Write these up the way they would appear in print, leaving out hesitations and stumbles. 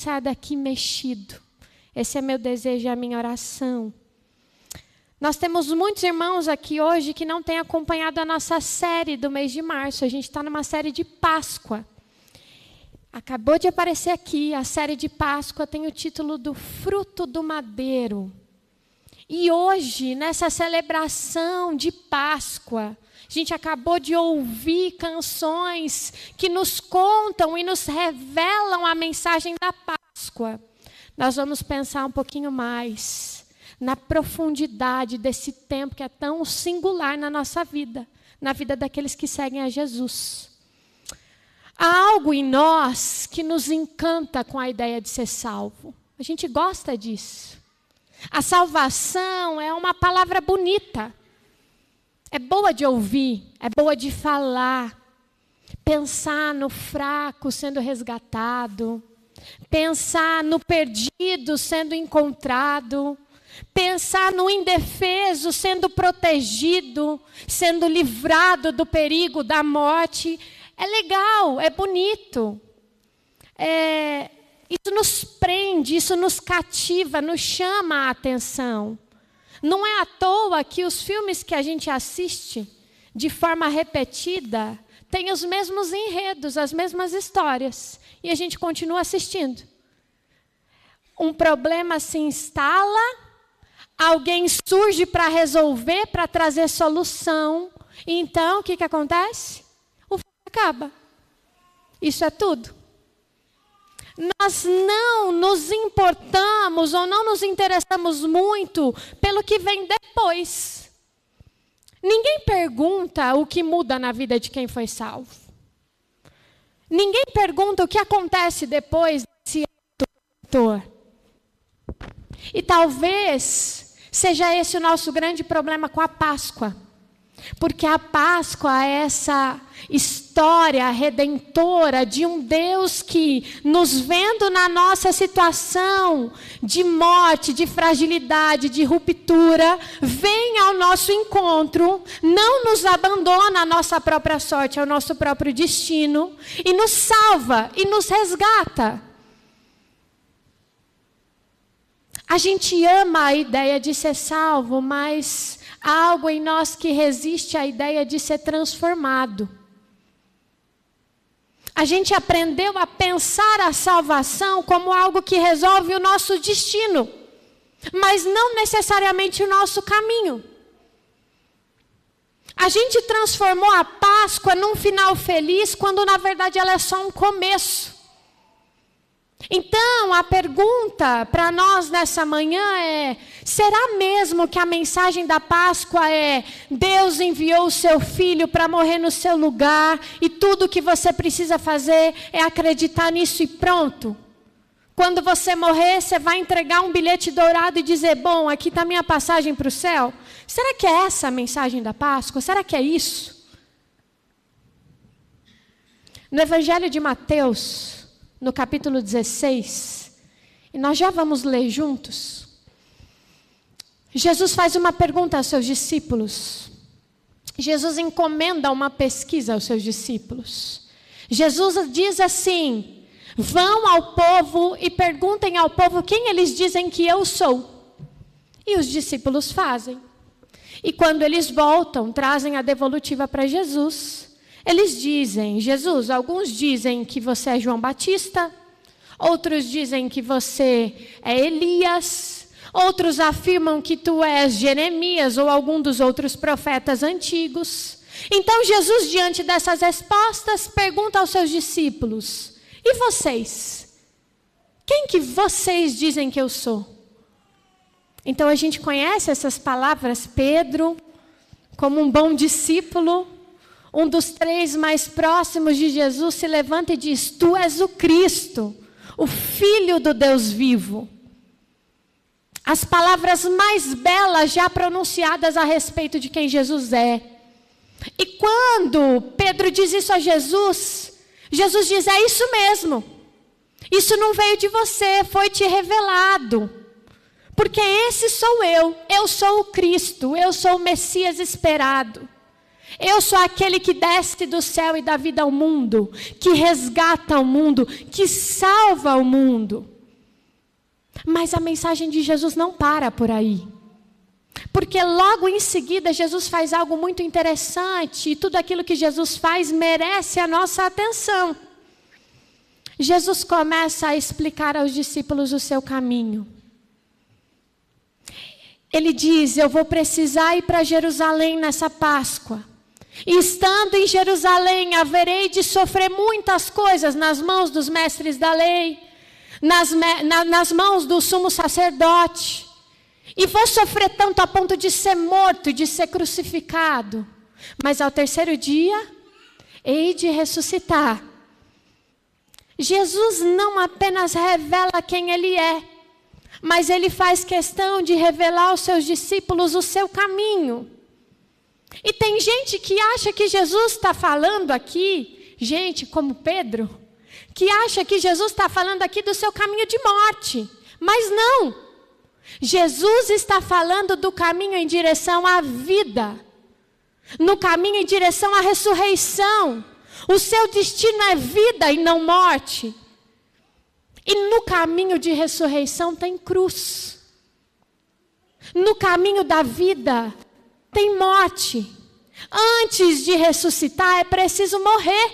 saia daqui mexido. Esse é meu desejo, é a minha oração. Nós temos muitos irmãos aqui hoje que não têm acompanhado a nossa série do mês de março. A gente está numa série de Páscoa. Acabou de aparecer aqui, a série de Páscoa tem o título do Fruto do Madeiro. E hoje, nessa celebração de Páscoa, a gente acabou de ouvir canções que nos contam e nos revelam a mensagem da Páscoa. Nós vamos pensar um pouquinho mais na profundidade desse tempo que é tão singular na nossa vida, na vida daqueles que seguem a Jesus. Há algo em nós que nos encanta com a ideia de ser salvo. A gente gosta disso. A salvação é uma palavra bonita. É boa de ouvir, é boa de falar. Pensar no fraco sendo resgatado. Pensar no perdido sendo encontrado. Pensar no indefeso sendo protegido, sendo livrado do perigo da morte. É legal, é bonito. Isso nos prende, isso nos cativa, nos chama a atenção. Não é à toa que os filmes que a gente assiste de forma repetida têm os mesmos enredos, as mesmas histórias. E a gente continua assistindo. Um problema se instala, alguém surge para resolver, para trazer solução. E então, o que acontece? O filme acaba. Isso é tudo. Nós não nos importamos ou não nos interessamos muito pelo que vem depois. Ninguém pergunta o que muda na vida de quem foi salvo. Ninguém pergunta o que acontece depois desse ator. E talvez seja esse o nosso grande problema com a Páscoa. Porque a Páscoa é essa história redentora de um Deus que, nos vendo na nossa situação de morte, de fragilidade, de ruptura, vem ao nosso encontro, não nos abandona à nossa própria sorte, ao nosso próprio destino, e nos salva e nos resgata. A gente ama a ideia de ser salvo, mas há algo em nós que resiste à ideia de ser transformado. A gente aprendeu a pensar a salvação como algo que resolve o nosso destino, mas não necessariamente o nosso caminho. A gente transformou a Páscoa num final feliz, quando na verdade ela é só um começo. Então, a pergunta para nós nessa manhã é: será mesmo que a mensagem da Páscoa é Deus enviou o seu Filho para morrer no seu lugar e tudo o que você precisa fazer é acreditar nisso e pronto? Quando você morrer, você vai entregar um bilhete dourado e dizer: bom, aqui está a minha passagem para o céu? Será que é essa a mensagem da Páscoa? Será que é isso? No Evangelho de Mateus, no capítulo 16, e nós já vamos ler juntos, Jesus faz uma pergunta aos seus discípulos. Jesus encomenda uma pesquisa aos seus discípulos. Jesus diz assim: vão ao povo e perguntem ao povo quem eles dizem que eu sou. E os discípulos fazem. E quando eles voltam, trazem a devolutiva para Jesus. Eles dizem: Jesus, alguns dizem que você é João Batista, outros dizem que você é Elias, outros afirmam que tu és Jeremias ou algum dos outros profetas antigos. Então Jesus, diante dessas respostas, pergunta aos seus discípulos: e vocês? Quem que vocês dizem que eu sou? Então a gente conhece essas palavras. Pedro, como um bom discípulo, um dos 3 mais próximos de Jesus, se levanta e diz: tu és o Cristo, o Filho do Deus vivo. As palavras mais belas já pronunciadas a respeito de quem Jesus é. E quando Pedro diz isso a Jesus, Jesus diz: é isso mesmo. Isso não veio de você, foi te revelado. Porque esse sou eu sou o Cristo, eu sou o Messias esperado. Eu sou aquele que desce do céu e dá vida ao mundo, que resgata o mundo, que salva o mundo. Mas a mensagem de Jesus não para por aí. Porque logo em seguida Jesus faz algo muito interessante, e tudo aquilo que Jesus faz merece a nossa atenção. Jesus começa a explicar aos discípulos o seu caminho. Ele diz: eu vou precisar ir para Jerusalém nessa Páscoa. E estando em Jerusalém, haverei de sofrer muitas coisas nas mãos dos mestres da lei, nas mãos do sumo sacerdote. E vou sofrer tanto a ponto de ser morto, de ser crucificado. Mas ao terceiro dia, hei de ressuscitar. Jesus não apenas revela quem Ele é, mas Ele faz questão de revelar aos seus discípulos o seu caminho. E tem gente que acha que Jesus está falando aqui, gente como Pedro, que acha que Jesus está falando aqui do seu caminho de morte. Mas não. Jesus está falando do caminho em direção à vida, no caminho em direção à ressurreição. O seu destino é vida e não morte. E no caminho de ressurreição tem cruz. No caminho da vida tem morte. Antes de ressuscitar é preciso morrer.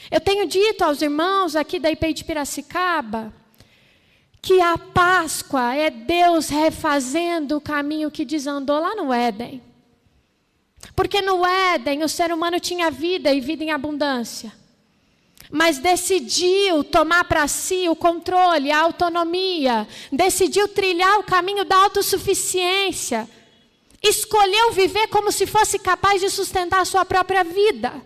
Eu tenho dito aos irmãos aqui da IPI de Piracicaba que a Páscoa é Deus refazendo o caminho que desandou lá no Éden. Porque no Éden o ser humano tinha vida e vida em abundância. Mas decidiu tomar para si o controle, a autonomia. Decidiu trilhar o caminho da autossuficiência. Escolheu viver como se fosse capaz de sustentar a sua própria vida.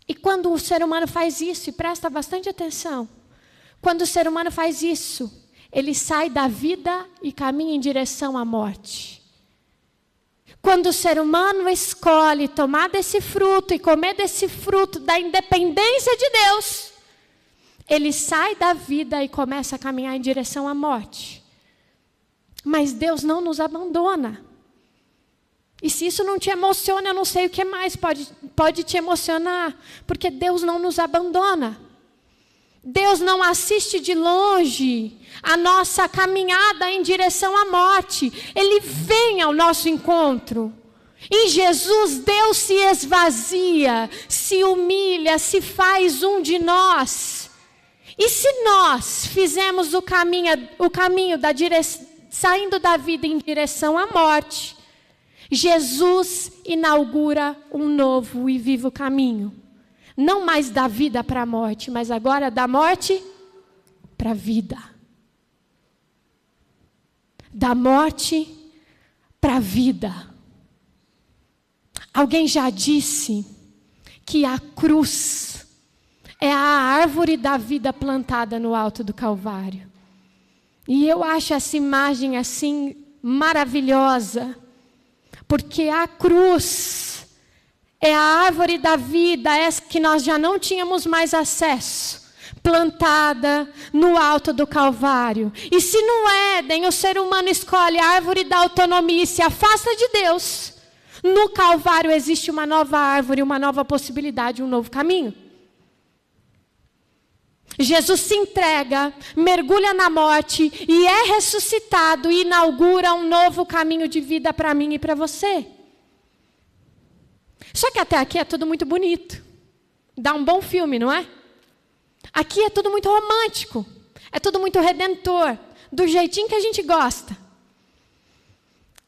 E quando o ser humano faz isso, e presta bastante atenção, quando o ser humano faz isso, ele sai da vida e caminha em direção à morte. Quando o ser humano escolhe tomar desse fruto e comer desse fruto da independência de Deus, ele sai da vida e começa a caminhar em direção à morte. Mas Deus não nos abandona. E se isso não te emociona, eu não sei o que mais pode te emocionar, porque Deus não nos abandona. Deus não assiste de longe a nossa caminhada em direção à morte. Ele vem ao nosso encontro. Em Jesus, Deus se esvazia, se humilha, se faz um de nós. E se nós fizemos o caminho saindo da vida em direção à morte, Jesus inaugura um novo e vivo caminho. Não mais da vida para a morte, mas agora da morte para a vida. Da morte para a vida. Alguém já disse que a cruz é a árvore da vida plantada no alto do Calvário. E eu acho essa imagem assim maravilhosa, porque a cruz é a árvore da vida, essa que nós já não tínhamos mais acesso, plantada no alto do Calvário. E se no Éden o ser humano escolhe a árvore da autonomia e se afasta de Deus, no Calvário existe uma nova árvore, uma nova possibilidade, um novo caminho. Jesus se entrega, mergulha na morte e é ressuscitado e inaugura um novo caminho de vida para mim e para você. Só que até aqui é tudo muito bonito. Dá um bom filme, não é? Aqui é tudo muito romântico. É tudo muito redentor. Do jeitinho que a gente gosta.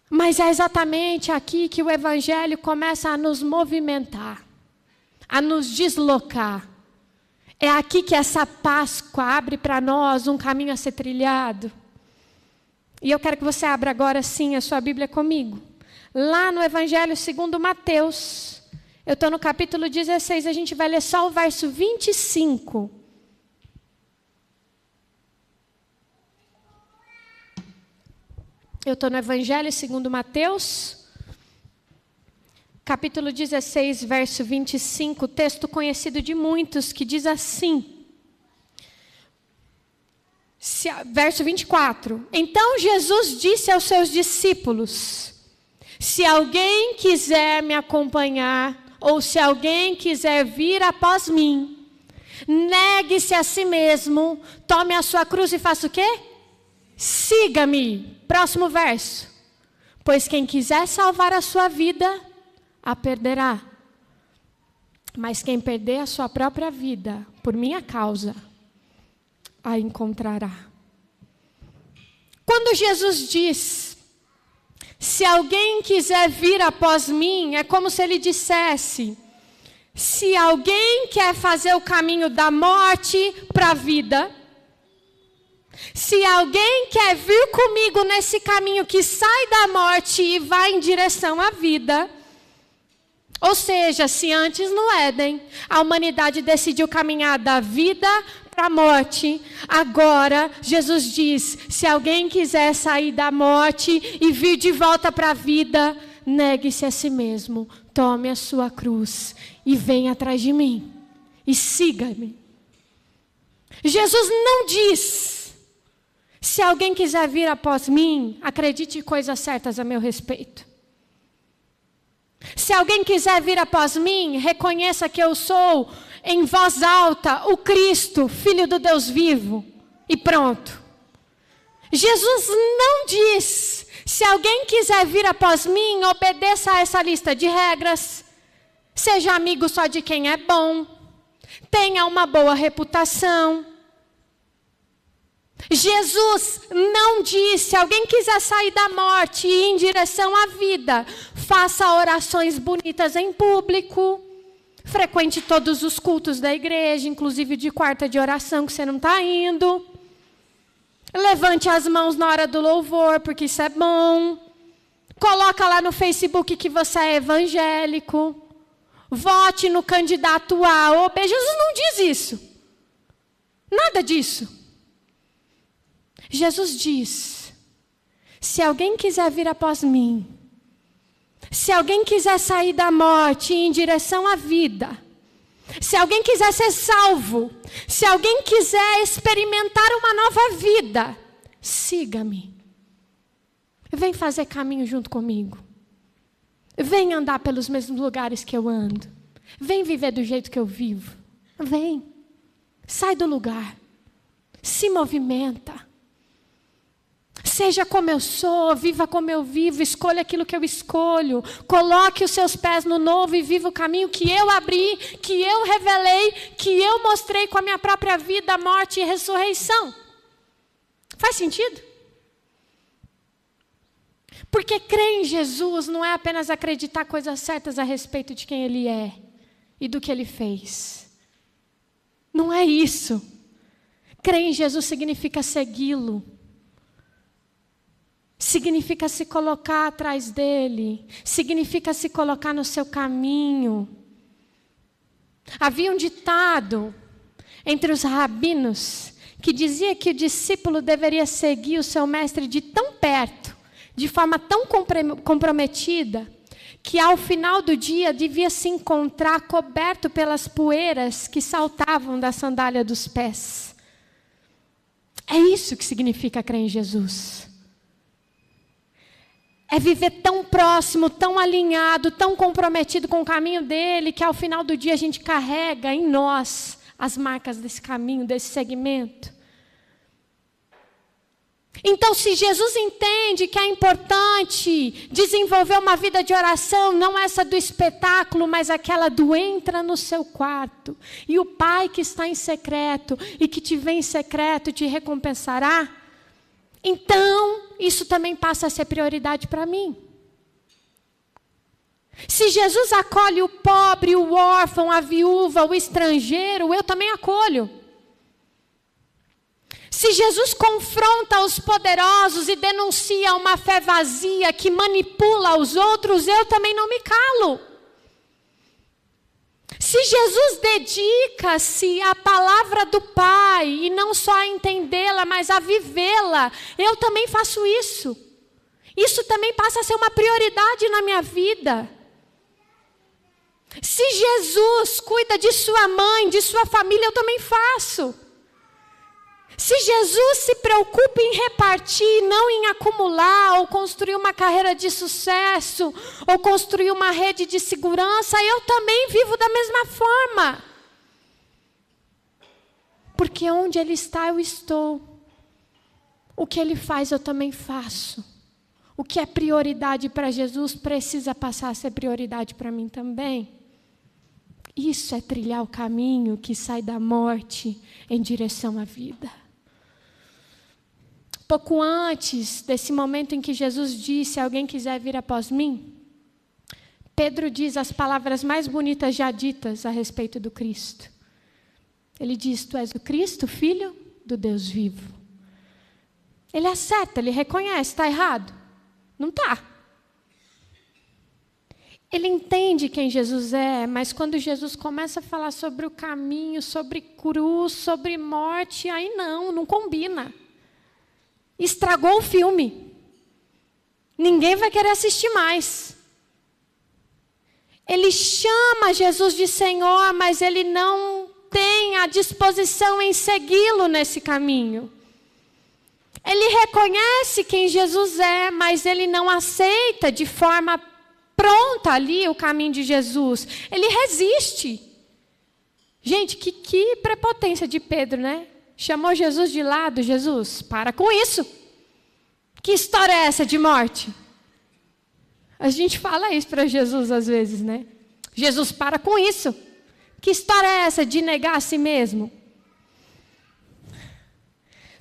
Mas é exatamente aqui que o Evangelho começa a nos movimentar. A nos deslocar. É aqui que essa Páscoa abre para nós um caminho a ser trilhado. E eu quero que você abra agora sim a sua Bíblia comigo. Lá no Evangelho segundo Mateus, eu estou no capítulo 16, a gente vai ler só o verso 25. Eu estou no Evangelho segundo Mateus, capítulo 16, verso 25, texto conhecido de muitos, que diz assim, verso 24. Então Jesus disse aos seus discípulos: Se alguém quiser me acompanhar, ou se alguém quiser vir após mim, negue-se a si mesmo, tome a sua cruz e faça o quê? Siga-me. Próximo verso. Pois quem quiser salvar a sua vida, a perderá. Mas quem perder a sua própria vida, por minha causa, a encontrará. Quando Jesus diz, se alguém quiser vir após mim, é como se ele dissesse, se alguém quer fazer o caminho da morte para a vida, se alguém quer vir comigo nesse caminho que sai da morte e vai em direção à vida, ou seja, se antes no Éden a humanidade decidiu caminhar da vida para a morte, agora Jesus diz, se alguém quiser sair da morte e vir de volta para a vida, negue-se a si mesmo, tome a sua cruz e venha atrás de mim e siga-me. Jesus não diz, se alguém quiser vir após mim, acredite coisas certas a meu respeito. Se alguém quiser vir após mim, reconheça que eu sou, em voz alta, o Cristo, Filho do Deus vivo. E pronto. Jesus não diz, se alguém quiser vir após mim, obedeça a essa lista de regras. Seja amigo só de quem é bom. Tenha uma boa reputação. Jesus não disse, se alguém quiser sair da morte e ir em direção à vida, faça orações bonitas em público, frequente todos os cultos da igreja, inclusive de quarta de oração que você não está indo, levante as mãos na hora do louvor, porque isso é bom, coloca lá no Facebook que você é evangélico, vote no candidato A ou B. Jesus não diz isso, nada disso. Jesus diz, se alguém quiser vir após mim, se alguém quiser sair da morte e ir em direção à vida, se alguém quiser ser salvo, se alguém quiser experimentar uma nova vida, siga-me. Vem fazer caminho junto comigo. Vem andar pelos mesmos lugares que eu ando. Vem viver do jeito que eu vivo. Vem. Sai do lugar. Se movimenta. Seja como eu sou, viva como eu vivo, escolha aquilo que eu escolho. Coloque os seus pés no novo e viva o caminho que eu abri, que eu revelei, que eu mostrei com a minha própria vida, morte e ressurreição. Faz sentido? Porque crer em Jesus não é apenas acreditar coisas certas a respeito de quem Ele é e do que Ele fez. Não é isso. Crer em Jesus significa segui-lo. Significa se colocar atrás dele. Significa se colocar no seu caminho. Havia um ditado entre os rabinos que dizia que o discípulo deveria seguir o seu mestre de tão perto, de forma tão comprometida, que ao final do dia devia se encontrar coberto pelas poeiras que saltavam da sandália dos pés. É isso que significa crer em Jesus. É viver tão próximo, tão alinhado, tão comprometido com o caminho dele, que ao final do dia a gente carrega em nós as marcas desse caminho, desse segmento. Então, se Jesus entende que é importante desenvolver uma vida de oração, não essa do espetáculo, mas aquela do entra no seu quarto, e o Pai que está em secreto e que te vê em secreto te recompensará, então isso também passa a ser prioridade para mim. Se Jesus acolhe o pobre, o órfão, a viúva, o estrangeiro, eu também acolho. Se Jesus confronta os poderosos e denuncia uma fé vazia que manipula os outros, eu também não me calo. Se Jesus dedica-se à palavra do Pai, e não só a entendê-la, mas a vivê-la, eu também faço isso. Isso também passa a ser uma prioridade na minha vida. Se Jesus cuida de sua mãe, de sua família, eu também faço. Se Jesus se preocupa em repartir, não em acumular, ou construir uma carreira de sucesso, ou construir uma rede de segurança, eu também vivo da mesma forma. Porque onde Ele está, eu estou. O que Ele faz, eu também faço. O que é prioridade para Jesus precisa passar a ser prioridade para mim também. Isso é trilhar o caminho que sai da morte em direção à vida. Pouco antes desse momento em que Jesus disse: se alguém quiser vir após mim, Pedro diz as palavras mais bonitas já ditas a respeito do Cristo. Ele diz: tu és o Cristo, Filho do Deus vivo. Ele acerta, ele reconhece, está errado? Não está. Ele entende quem Jesus é, mas quando Jesus começa a falar sobre o caminho, sobre cruz, sobre morte, aí não combina. Estragou o filme. Ninguém vai querer assistir mais. Ele chama Jesus de Senhor, mas ele não tem a disposição em segui-lo nesse caminho. Ele reconhece quem Jesus é, mas ele não aceita de forma pronta ali o caminho de Jesus. Ele resiste. Gente, que prepotência de Pedro, né? Chamou Jesus de lado. Jesus, para com isso. Que história é essa de morte? A gente fala isso para Jesus às vezes, né? Jesus, para com isso. Que história é essa de negar a si mesmo?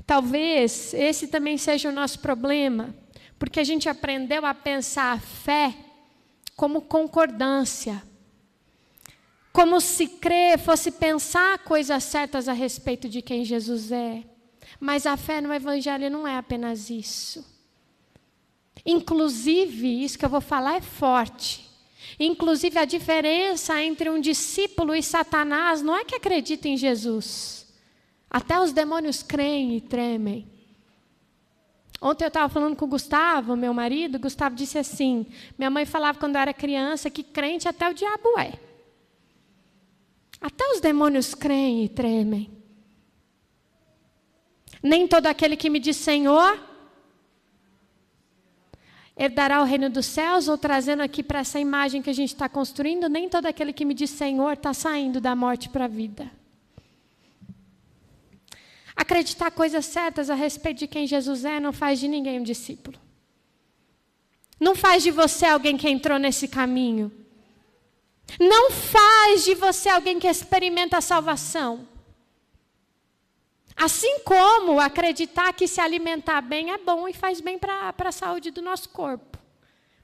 Talvez esse também seja o nosso problema, porque a gente aprendeu a pensar a fé como concordância, como se crer fosse pensar coisas certas a respeito de quem Jesus é. Mas a fé no Evangelho não é apenas isso. Inclusive, isso que eu vou falar é forte. Inclusive, a diferença entre um discípulo e Satanás não é que acredita em Jesus. Até os demônios creem e tremem. Ontem eu estava falando com o Gustavo, meu marido. O Gustavo disse assim: minha mãe falava quando eu era criança que crente até o diabo é. Até os demônios creem e tremem. Nem todo aquele que me diz Senhor herdará o reino dos céus, ou trazendo aqui para essa imagem que a gente está construindo, nem todo aquele que me diz Senhor está saindo da morte para a vida. Acreditar coisas certas a respeito de quem Jesus é não faz de ninguém um discípulo. Não faz de você alguém que entrou nesse caminho. Não faz de você alguém que experimenta a salvação. Assim como acreditar que se alimentar bem é bom e faz bem para a saúde do nosso corpo.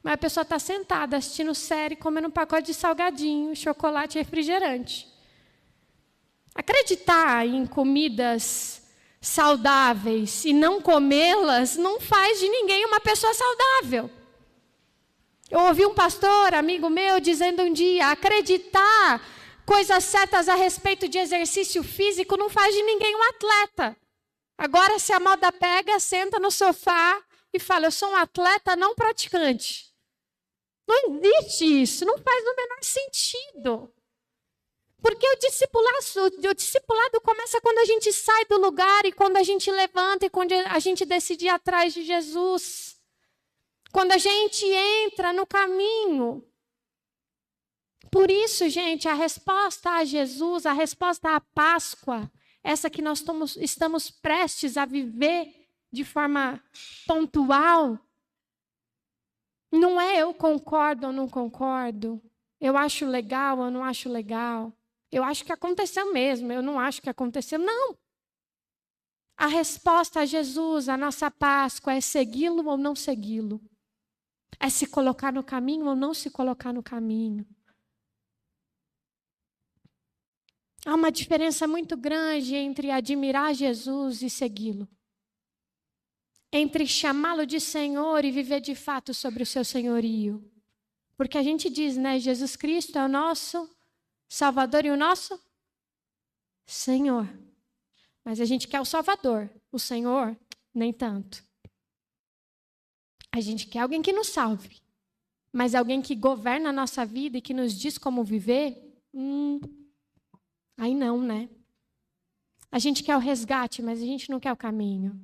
Mas a pessoa está sentada assistindo série, comendo um pacote de salgadinho, chocolate e refrigerante. Acreditar em comidas saudáveis e não comê-las não faz de ninguém uma pessoa saudável. Eu ouvi um pastor, amigo meu, dizendo um dia: acreditar coisas certas a respeito de exercício físico não faz de ninguém um atleta. Agora, se a moda pega, senta no sofá e fala: eu sou um atleta não praticante. Não existe isso, não faz o menor sentido. Porque o discipulado começa quando a gente sai do lugar e quando a gente levanta e quando a gente decide ir atrás de Jesus. Quando a gente entra no caminho. Por isso, gente, a resposta a Jesus, a resposta à Páscoa, essa que nós estamos prestes a viver de forma pontual, não é eu concordo ou não concordo, eu acho legal ou não acho legal, eu acho que aconteceu mesmo, eu não acho que aconteceu, não. A resposta a Jesus, a nossa Páscoa, é segui-lo ou não segui-lo. É se colocar no caminho ou não se colocar no caminho. Há uma diferença muito grande entre admirar Jesus e segui-lo. Entre chamá-lo de Senhor e viver de fato sobre o seu senhorio. Porque a gente diz, né, Jesus Cristo é o nosso Salvador e o nosso Senhor. Mas a gente quer o Salvador, o Senhor, nem tanto. A gente quer alguém que nos salve. Mas alguém que governa a nossa vida e que nos diz como viver, aí não, né? A gente quer o resgate, mas a gente não quer o caminho.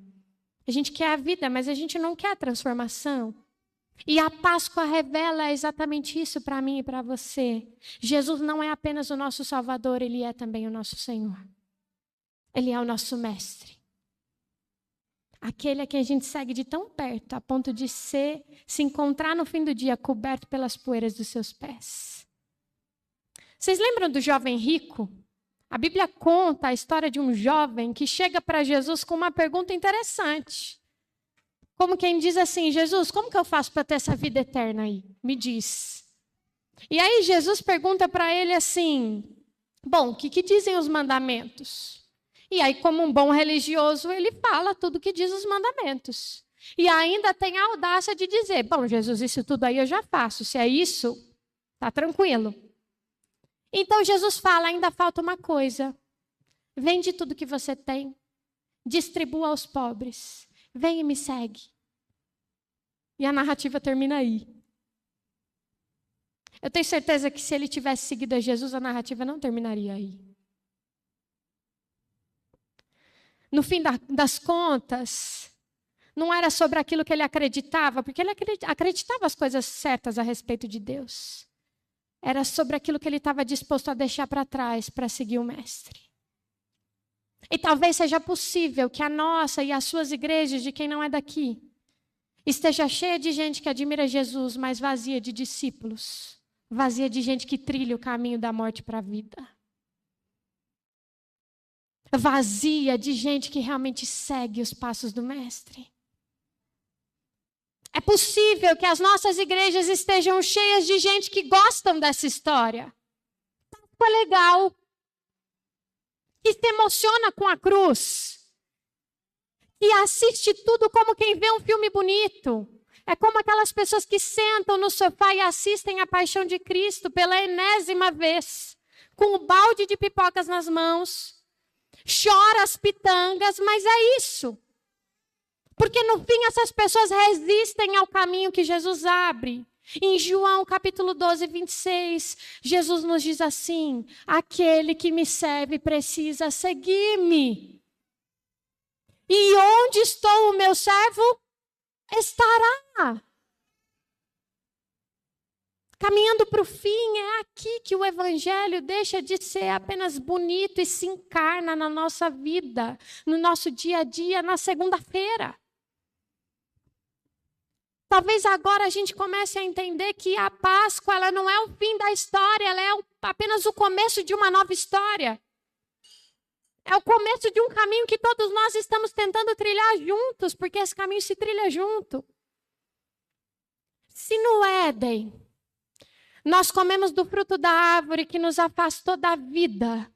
A gente quer a vida, mas a gente não quer a transformação. E a Páscoa revela exatamente isso para mim e para você. Jesus não é apenas o nosso Salvador, Ele é também o nosso Senhor. Ele é o nosso Mestre. Aquele a quem a gente segue de tão perto, a ponto de se encontrar no fim do dia coberto pelas poeiras dos seus pés. Vocês lembram do jovem rico? A Bíblia conta a história de um jovem que chega para Jesus com uma pergunta interessante. Como quem diz assim, Jesus, como que eu faço para ter essa vida eterna aí? Me diz. E aí Jesus pergunta para ele assim, bom, o que dizem os mandamentos? E aí, como um bom religioso, ele fala tudo que diz os mandamentos. E ainda tem a audácia de dizer, bom, Jesus, isso tudo aí eu já faço. Se é isso, tá tranquilo. Então Jesus fala, ainda falta uma coisa. Vende tudo que você tem, distribua aos pobres. Vem e me segue. E a narrativa termina aí. Eu tenho certeza que se ele tivesse seguido a Jesus, a narrativa não terminaria aí. No fim das contas, não era sobre aquilo que ele acreditava, porque ele acreditava as coisas certas a respeito de Deus. Era sobre aquilo que ele estava disposto a deixar para trás para seguir o Mestre. E talvez seja possível que a nossa e as suas igrejas, de quem não é daqui, esteja cheia de gente que admira Jesus, mas vazia de discípulos. Vazia de gente que trilha o caminho da morte para a vida. Vazia de gente que realmente segue os passos do Mestre. É possível que as nossas igrejas estejam cheias de gente que gostam dessa história. Foi legal. Que se emociona com a cruz. Que assiste tudo como quem vê um filme bonito. É como aquelas pessoas que sentam no sofá e assistem a Paixão de Cristo pela enésima vez. Com o balde de pipocas nas mãos. Chora as pitangas, mas é isso. Porque no fim essas pessoas resistem ao caminho que Jesus abre. Em João capítulo 12, 26, Jesus nos diz assim, aquele que me serve precisa seguir-me. E onde estou o meu servo? Estará. Caminhando para o fim, é aqui que o evangelho deixa de ser apenas bonito e se encarna na nossa vida, no nosso dia a dia, na segunda-feira. Talvez agora a gente comece a entender que a Páscoa ela não é o fim da história, ela é apenas o começo de uma nova história. É o começo de um caminho que todos nós estamos tentando trilhar juntos, porque esse caminho se trilha junto. Se no Éden nós comemos do fruto da árvore que nos afastou da vida,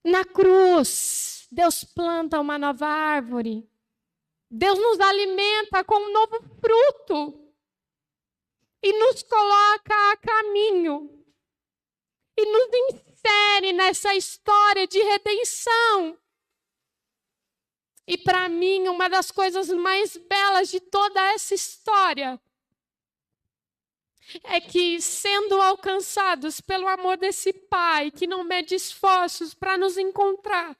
na cruz Deus planta uma nova árvore. Deus nos alimenta com um novo fruto e nos coloca a caminho e nos insere nessa história de redenção. E para mim, uma das coisas mais belas de toda essa história é que, sendo alcançados pelo amor desse Pai que não mede esforços para nos encontrar,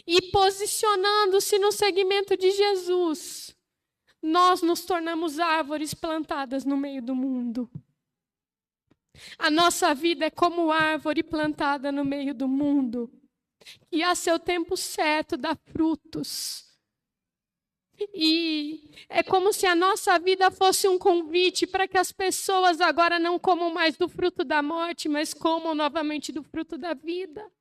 e posicionando-se no segmento de Jesus, nós nos tornamos árvores plantadas no meio do mundo. A nossa vida é como árvore plantada no meio do mundo, que a seu tempo certo dá frutos. E é como se a nossa vida fosse um convite para que as pessoas agora não comam mais do fruto da morte, mas comam novamente do fruto da vida.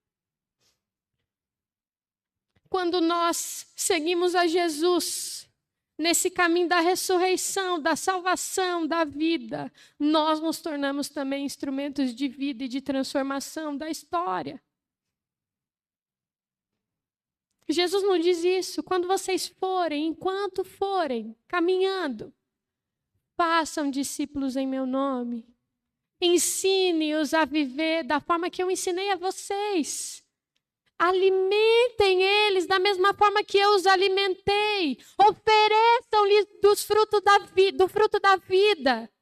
Quando nós seguimos a Jesus, nesse caminho da ressurreição, da salvação, da vida, nós nos tornamos também instrumentos de vida e de transformação da história. Jesus não diz isso. Quando vocês forem, enquanto forem, caminhando, façam discípulos em meu nome. Ensine-os a viver da forma que eu ensinei a vocês. Alimentem eles da mesma forma que eu os alimentei. Ofereçam-lhes do fruto da vida.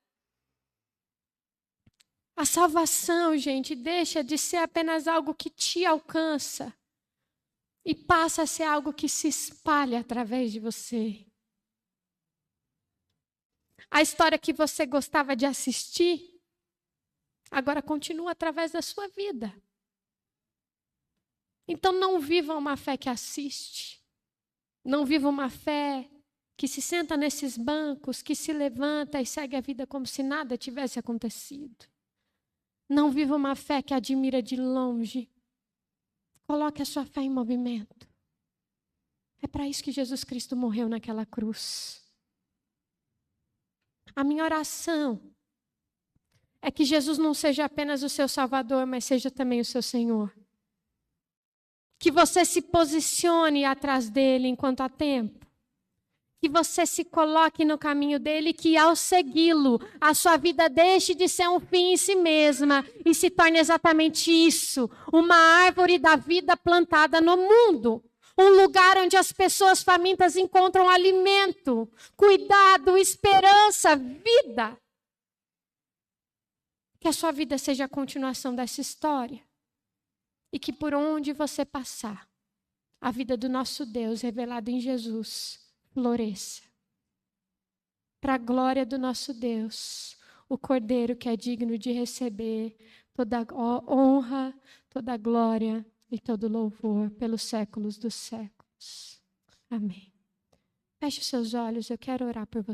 A salvação, gente, deixa de ser apenas algo que te alcança e passa a ser algo que se espalha através de você. A história que você gostava de assistir, agora continua através da sua vida. Então não viva uma fé que assiste. Não viva uma fé que se senta nesses bancos, que se levanta e segue a vida como se nada tivesse acontecido. Não viva uma fé que admira de longe. Coloque a sua fé em movimento. É para isso que Jesus Cristo morreu naquela cruz. A minha oração é que Jesus não seja apenas o seu Salvador, mas seja também o seu Senhor. Que você se posicione atrás dele enquanto há tempo. Que você se coloque no caminho dele, que ao segui-lo, a sua vida deixe de ser um fim em si mesma e se torne exatamente isso, uma árvore da vida plantada no mundo. Um lugar onde as pessoas famintas encontram alimento, cuidado, esperança, vida. Que a sua vida seja a continuação dessa história. E que por onde você passar, a vida do nosso Deus revelada em Jesus floresça. Para a glória do nosso Deus, o Cordeiro que é digno de receber toda a honra, toda a glória e todo louvor pelos séculos dos séculos. Amém. Feche os seus olhos, eu quero orar por você.